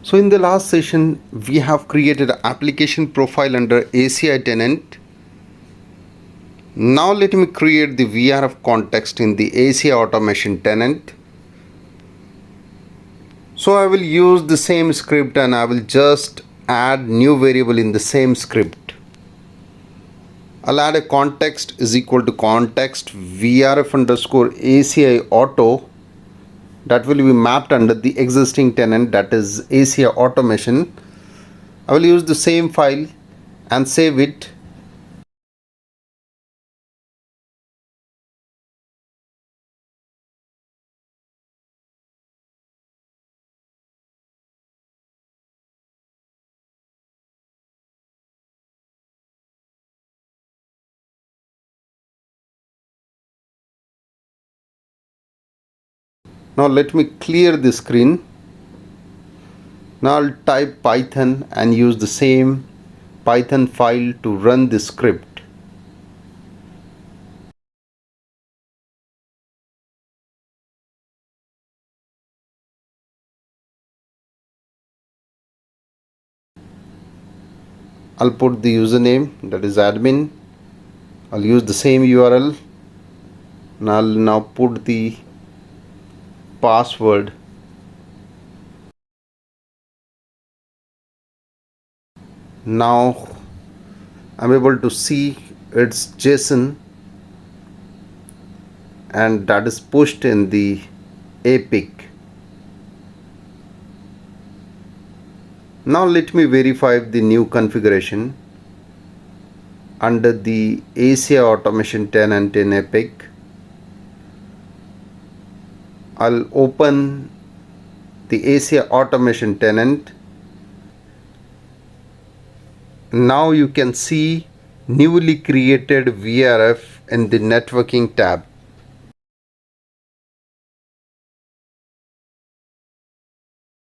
So in the last session, we have created an application profile under ACI tenant. Now let me create the VRF context in the ACI automation tenant. So I will use the same script and I will just add new variable in the same script. I'll add a context is equal to context VRF underscore ACI auto. That will be mapped under the existing tenant, that is ACI automation. I will use the same file and save it. Now let me clear the screen. Now I'll type Python and use the same Python file to run the script. I'll put the username, that is admin. I'll use the same URL and I'll now put the password. Now I'm able to see it's JSON and that is pushed in the APIC. Now let me verify the new configuration under the ACI automation tenant in APIC. I'll open the ACI automation tenant. Now you can see newly created VRF in the networking tab.